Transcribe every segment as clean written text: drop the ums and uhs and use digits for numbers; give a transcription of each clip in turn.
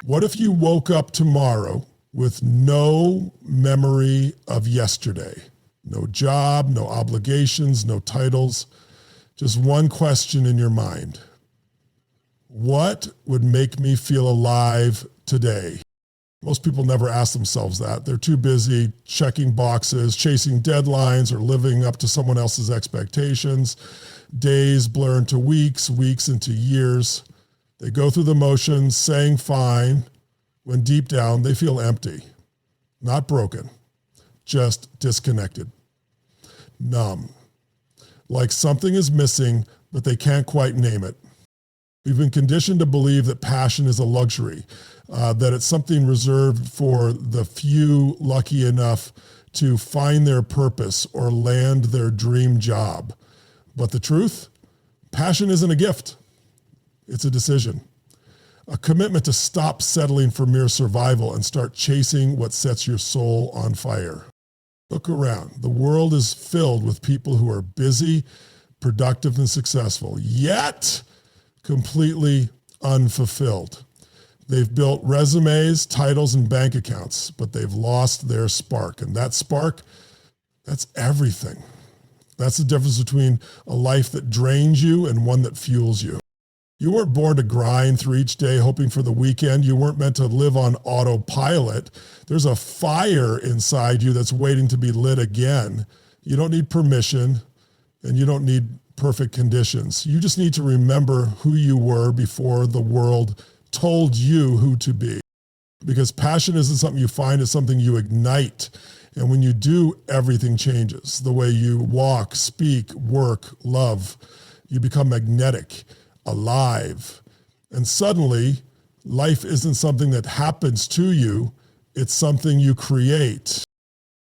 What if you woke up tomorrow with no memory of yesterday? No job, no obligations, no titles, just one question in your mind. What would make me feel alive today? Most people never ask themselves that. They're too busy checking boxes, chasing deadlines, or living up to someone else's expectations. Days blur into weeks, weeks into years. They go through the motions, saying fine, when deep down they feel empty, not broken, just disconnected, numb, like something is missing, but they can't quite name it. We've been conditioned to believe that passion is a luxury, that it's something reserved for the few lucky enough to find their purpose or land their dream job. But the truth, passion isn't a gift. It's a decision, a commitment to stop settling for mere survival and start chasing what sets your soul on fire. Look around. The world is filled with people who are busy, productive, and successful, yet completely unfulfilled. They've built resumes, titles, and bank accounts, but they've lost their spark. And that spark, that's everything. That's the difference between a life that drains you and one that fuels you. You weren't born to grind through each day hoping for the weekend. You weren't meant to live on autopilot. There's a fire inside you that's waiting to be lit again. You don't need permission, and you don't need perfect conditions. You just need to remember who you were before the world told you who to be. Because passion isn't something you find, it's something you ignite. And when you do, everything changes. The way you walk, speak, work, love. You become magnetic, alive. And suddenly, life isn't something that happens to you, it's something you create.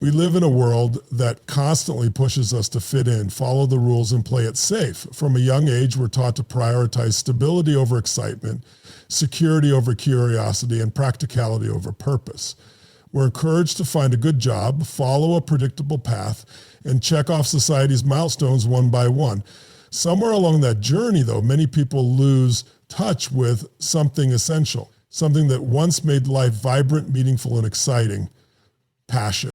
We live in a world that constantly pushes us to fit in, follow the rules, and play it safe. From a young age, we're taught to prioritize stability over excitement, security over curiosity, and practicality over purpose. We're encouraged to find a good job, follow a predictable path, and check off society's milestones one by one. Somewhere along that journey, though, many people lose touch with something essential, something that once made life vibrant, meaningful, and exciting: passion.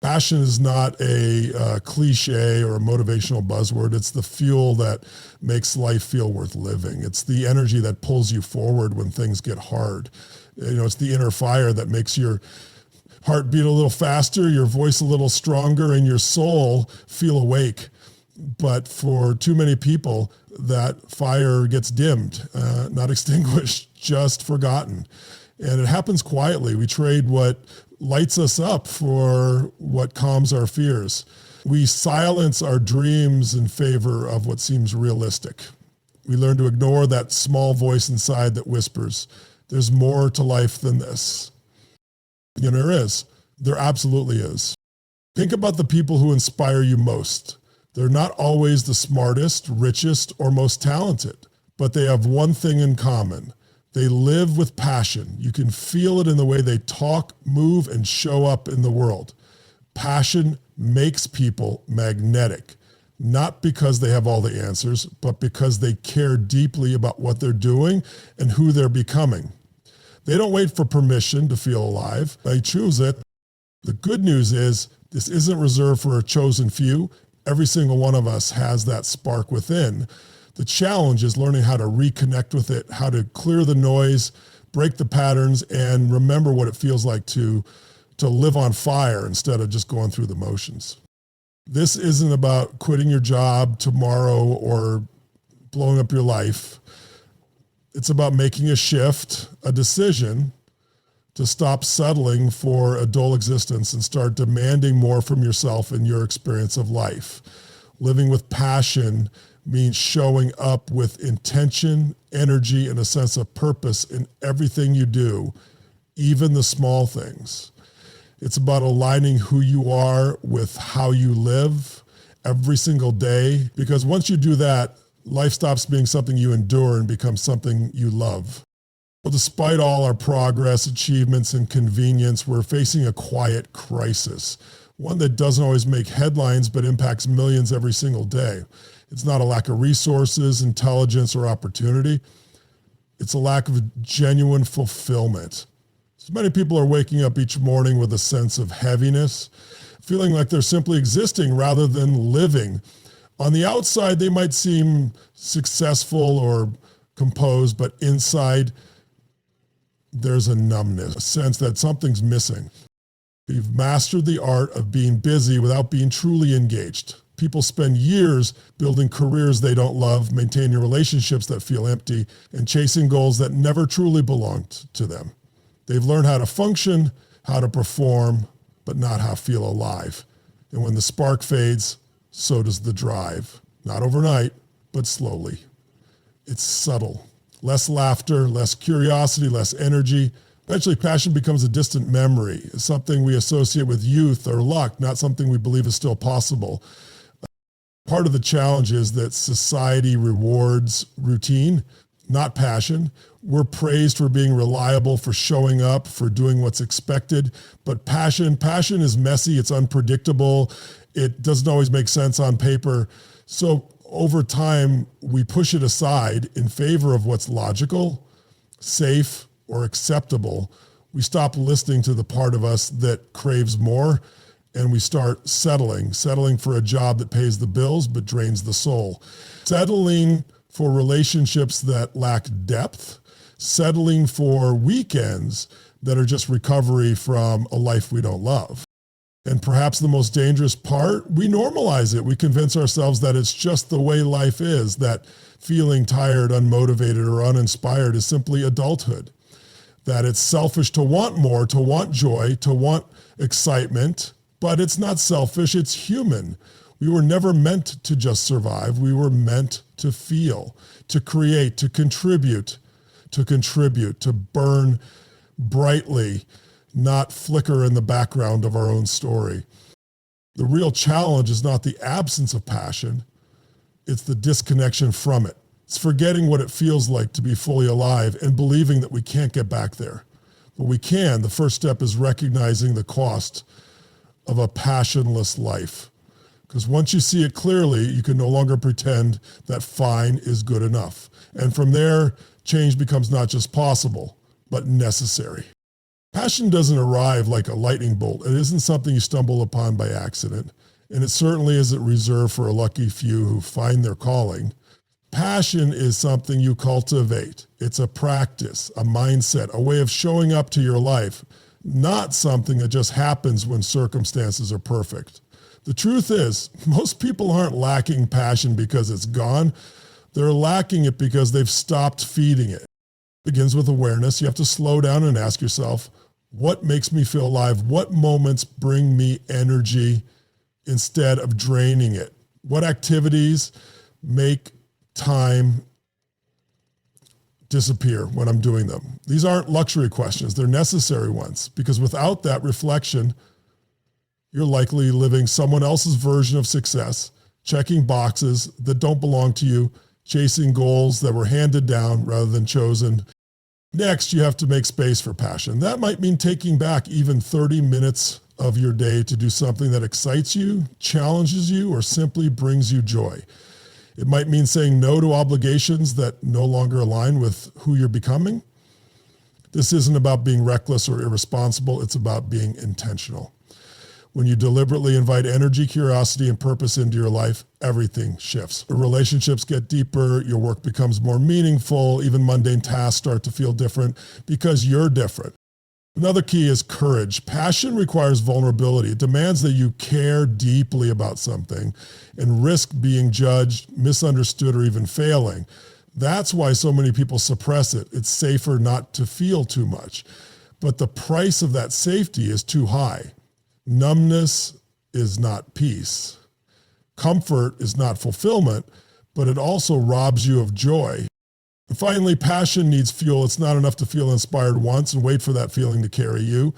Passion is not a cliche or a motivational buzzword. It's the fuel that makes life feel worth living. It's the energy that pulls you forward when things get hard. It's the inner fire that makes your heart beat a little faster, your voice a little stronger, and your soul feel awake. But for too many people, that fire gets dimmed, not extinguished, just forgotten. And it happens quietly. We trade what lights us up for what calms our fears. We silence our dreams in favor of what seems realistic. We learn to ignore that small voice inside that whispers, there's more to life than this. There is. There absolutely is. Think about the people who inspire you most. They're not always the smartest, richest, or most talented, but they have one thing in common. They live with passion. You can feel it in the way they talk, move, and show up in the world. Passion makes people magnetic, not because they have all the answers, but because they care deeply about what they're doing and who they're becoming. They don't wait for permission to feel alive. They choose it. The good news is this isn't reserved for a chosen few. Every single one of us has that spark within. The challenge is learning how to reconnect with it, how to clear the noise, break the patterns, and remember what it feels like to live on fire instead of just going through the motions. This isn't about quitting your job tomorrow or blowing up your life. It's about making a shift, a decision to stop settling for a dull existence and start demanding more from yourself and your experience of life. Living with passion means showing up with intention, energy, and a sense of purpose in everything you do, even the small things. It's about aligning who you are with how you live every single day, because once you do that, life stops being something you endure and becomes something you love. Well, despite all our progress, achievements, and convenience, we're facing a quiet crisis, one that doesn't always make headlines but impacts millions every single day. It's not a lack of resources, intelligence, or opportunity. It's a lack of genuine fulfillment. So many people are waking up each morning with a sense of heaviness, feeling like they're simply existing rather than living. On the outside, they might seem successful or composed, but inside, there's a numbness, a sense that something's missing. We've mastered the art of being busy without being truly engaged. People spend years building careers they don't love, maintaining relationships that feel empty, and chasing goals that never truly belonged to them. They've learned how to function, how to perform, but not how to feel alive. And when the spark fades, so does the drive. Not overnight, but slowly. It's subtle. Less laughter, less curiosity, less energy. Eventually, passion becomes a distant memory, something we associate with youth or luck, not something we believe is still possible. Part of the challenge is that society rewards routine, not passion. We're praised for being reliable, for showing up, for doing what's expected. But passion is messy, it's unpredictable, it doesn't always make sense on paper. So over time, we push it aside in favor of what's logical, safe, or acceptable. We stop listening to the part of us that craves more, and we start settling for a job that pays the bills but drains the soul. Settling for relationships that lack depth, settling for weekends that are just recovery from a life we don't love. And perhaps the most dangerous part, we normalize it. We convince ourselves that it's just the way life is, that feeling tired, unmotivated, or uninspired is simply adulthood, that it's selfish to want more, to want joy, to want excitement, but it's not selfish, it's human. We were never meant to just survive. We were meant to feel, to create, to contribute, to burn brightly, not flicker in the background of our own story. The real challenge is not the absence of passion, it's the disconnection from it. It's forgetting what it feels like to be fully alive and believing that we can't get back there. But we can. The first step is recognizing the cost of a passionless life. Because once you see it clearly, you can no longer pretend that fine is good enough. And from there, change becomes not just possible, but necessary. Passion doesn't arrive like a lightning bolt. It isn't something you stumble upon by accident. And it certainly isn't reserved for a lucky few who find their calling. Passion is something you cultivate. It's a practice, a mindset, a way of showing up to your life, not something that just happens when circumstances are perfect. The truth is, most people aren't lacking passion because it's gone. They're lacking it because they've stopped feeding it. It begins with awareness. You have to slow down and ask yourself, what makes me feel alive? What moments bring me energy instead of draining it? What activities make time disappear when I'm doing them? These aren't luxury questions. They're necessary ones, because without that reflection, you're likely living someone else's version of success, checking boxes that don't belong to you, chasing goals that were handed down rather than chosen. Next, you have to make space for passion. That might mean taking back even 30 minutes of your day to do something that excites you, challenges you, or simply brings you joy. It might mean saying no to obligations that no longer align with who you're becoming. This isn't about being reckless or irresponsible. It's about being intentional. When you deliberately invite energy, curiosity, and purpose into your life, everything shifts. Your relationships get deeper, your work becomes more meaningful, even mundane tasks start to feel different because you're different. Another key is courage. Passion requires vulnerability. It demands that you care deeply about something and risk being judged, misunderstood, or even failing. That's why so many people suppress it. It's safer not to feel too much. But the price of that safety is too high. Numbness is not peace. Comfort is not fulfillment, but it also robs you of joy. And finally, passion needs fuel. It's not enough to feel inspired once and wait for that feeling to carry you.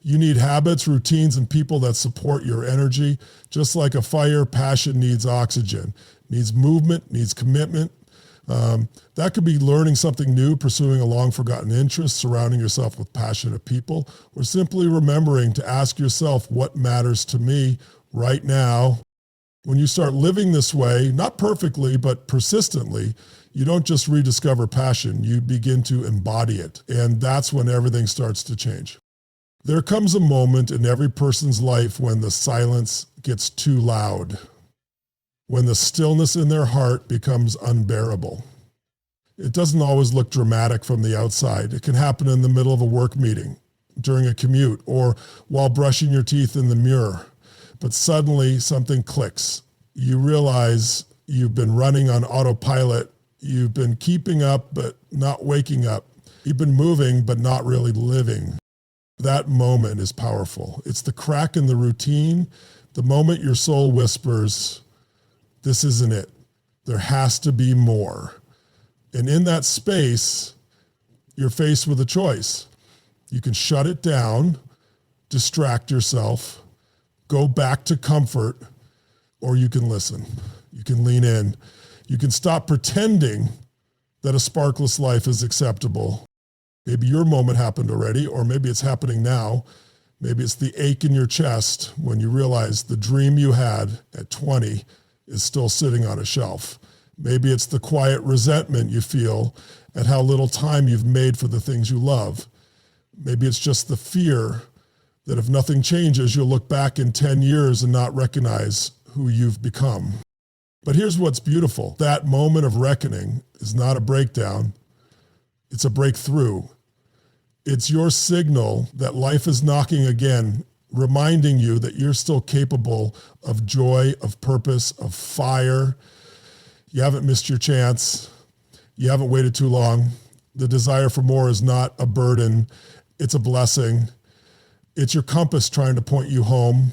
You need habits, routines, and people that support your energy. Just like a fire, passion needs oxygen, needs movement, needs commitment. That could be learning something new, pursuing a long-forgotten interest, surrounding yourself with passionate people, or simply remembering to ask yourself what matters to me right now. When you start living this way, not perfectly, but persistently, You don't just rediscover passion, you begin to embody it. And that's when everything starts to change. There comes a moment in every person's life when the silence gets too loud, when the stillness in their heart becomes unbearable. It doesn't always look dramatic from the outside. It can happen in the middle of a work meeting, during a commute, or while brushing your teeth in the mirror. But suddenly something clicks. You realize you've been running on autopilot. You've been keeping up, but not waking up. You've been moving, but not really living. That moment is powerful. It's the crack in the routine, the moment your soul whispers, this isn't it. There has to be more. And in that space, you're faced with a choice. You can shut it down, distract yourself, go back to comfort, or you can listen. You can lean in. You can stop pretending that a sparkless life is acceptable. Maybe your moment happened already, or maybe it's happening now. Maybe it's the ache in your chest when you realize the dream you had at 20 is still sitting on a shelf. Maybe it's the quiet resentment you feel at how little time you've made for the things you love. Maybe it's just the fear that if nothing changes, you'll look back in 10 years and not recognize who you've become. But here's what's beautiful. That moment of reckoning is not a breakdown. It's a breakthrough. It's your signal that life is knocking again, reminding you that you're still capable of joy, of purpose, of fire. You haven't missed your chance. You haven't waited too long. The desire for more is not a burden. It's a blessing. It's your compass trying to point you home.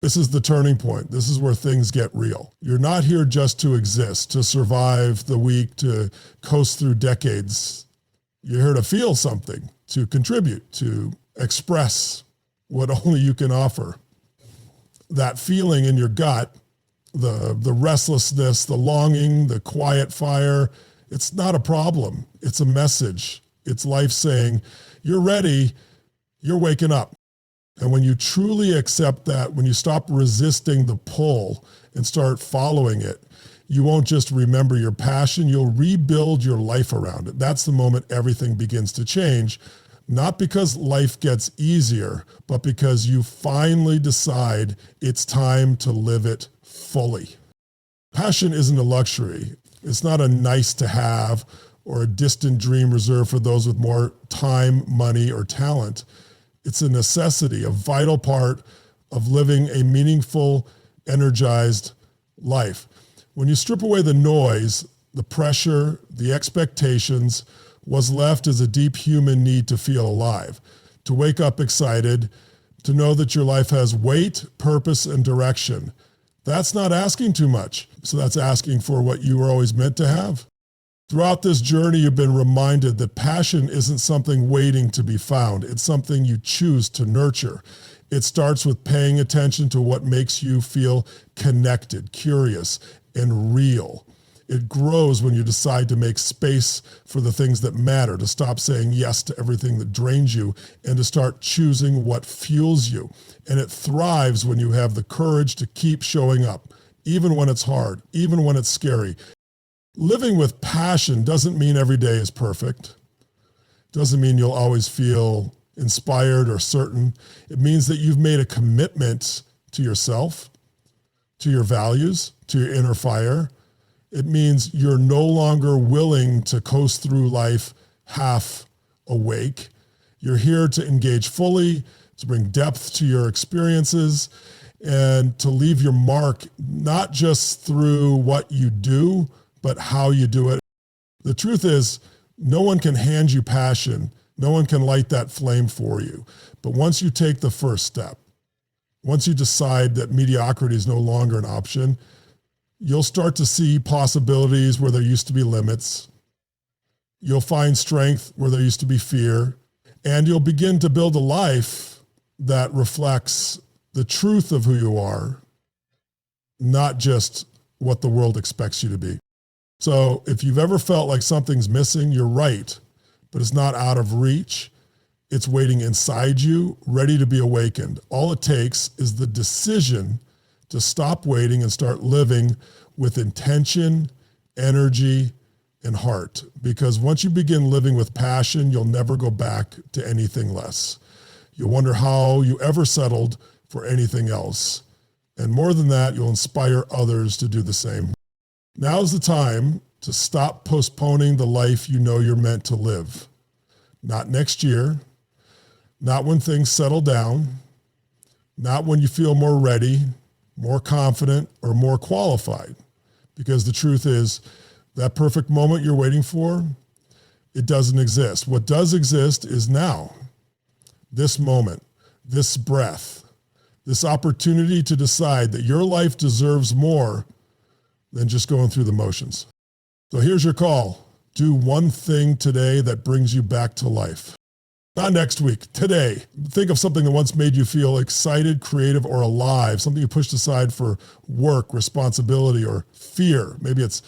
This is the turning point. This is where things get real. You're not here just to exist, to survive the week, to coast through decades. You're here to feel something, to contribute, to express what only you can offer. That feeling in your gut, the restlessness, the longing, the quiet fire, it's not a problem. It's a message. It's life saying, you're ready, you're waking up. And when you truly accept that, when you stop resisting the pull and start following it, you won't just remember your passion, you'll rebuild your life around it. That's the moment everything begins to change, not because life gets easier, but because you finally decide it's time to live it fully. Passion isn't a luxury. It's not a nice to have or a distant dream reserved for those with more time, money, or talent. It's a necessity, a vital part of living a meaningful, energized life. When you strip away the noise, the pressure, the expectations, what's left is a deep human need to feel alive, to wake up excited, to know that your life has weight, purpose, and direction. That's not asking too much. So that's asking for what you were always meant to have. Throughout this journey, you've been reminded that passion isn't something waiting to be found. It's something you choose to nurture. It starts with paying attention to what makes you feel connected, curious, and real. It grows when you decide to make space for the things that matter, to stop saying yes to everything that drains you, and to start choosing what fuels you. And it thrives when you have the courage to keep showing up, even when it's hard, even when it's scary. Living with passion doesn't mean every day is perfect. Doesn't mean you'll always feel inspired or certain. It means that you've made a commitment to yourself, to your values, to your inner fire. It means you're no longer willing to coast through life half awake. You're here to engage fully, to bring depth to your experiences, and to leave your mark, not just through what you do, but how you do it. The truth is, no one can hand you passion. No one can light that flame for you. But once you take the first step, once you decide that mediocrity is no longer an option, you'll start to see possibilities where there used to be limits. You'll find strength where there used to be fear. And you'll begin to build a life that reflects the truth of who you are, not just what the world expects you to be. So if you've ever felt like something's missing, you're right, but it's not out of reach. It's waiting inside you, ready to be awakened. All it takes is the decision to stop waiting and start living with intention, energy, and heart, because once you begin living with passion, you'll never go back to anything less. You'll wonder how you ever settled for anything else. And more than that, you'll inspire others to do the same. Now's the time to stop postponing the life you know you're meant to live. Not next year, not when things settle down, not when you feel more ready, more confident, or more qualified. Because the truth is, that perfect moment you're waiting for, it doesn't exist. What does exist is now. This moment, this breath, this opportunity to decide that your life deserves more than just going through the motions. So here's your call. Do one thing today that brings you back to life. Not next week, today. Think of something that once made you feel excited, creative, or alive, something you pushed aside for work, responsibility, or fear. Maybe it's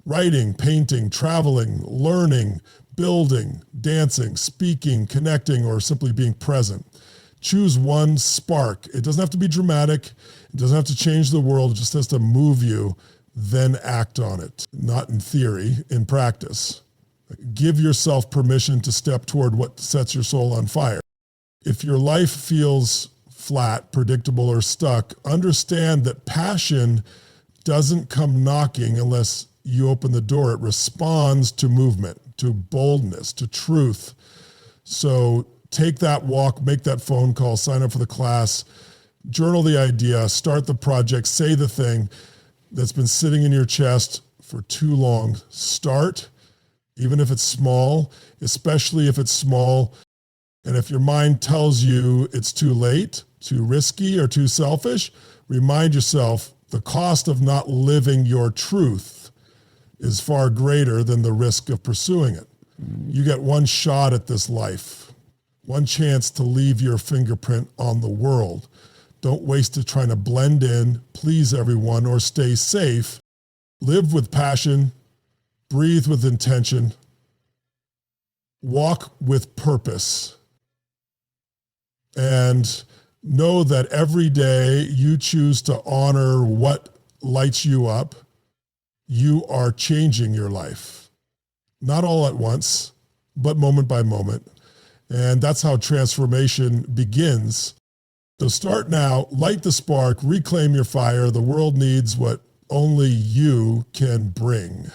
writing, painting, traveling, learning, building, dancing, speaking, connecting, or simply being present. Choose one spark. It doesn't have to be dramatic. It doesn't have to change the world. It just has to move you, then act on it. Not in theory, in practice. Give yourself permission to step toward what sets your soul on fire. If your life feels flat, predictable, or stuck, understand that passion doesn't come knocking unless you open the door. It responds to movement, to boldness, to truth. So take that walk, make that phone call, sign up for the class, journal the idea, start the project, say the thing that's been sitting in your chest for too long. Start, even if it's small, especially if it's small. And if your mind tells you it's too late, too risky, or too selfish, remind yourself the cost of not living your truth is far greater than the risk of pursuing it. You get one shot at this life, one chance to leave your fingerprint on the world. Don't waste it trying to blend in, please everyone, or stay safe. Live with passion, breathe with intention, walk with purpose, and know that every day you choose to honor what lights you up, you are changing your life. Not all at once, but moment by moment. And that's how transformation begins. So start now, light the spark, reclaim your fire. The world needs what only you can bring.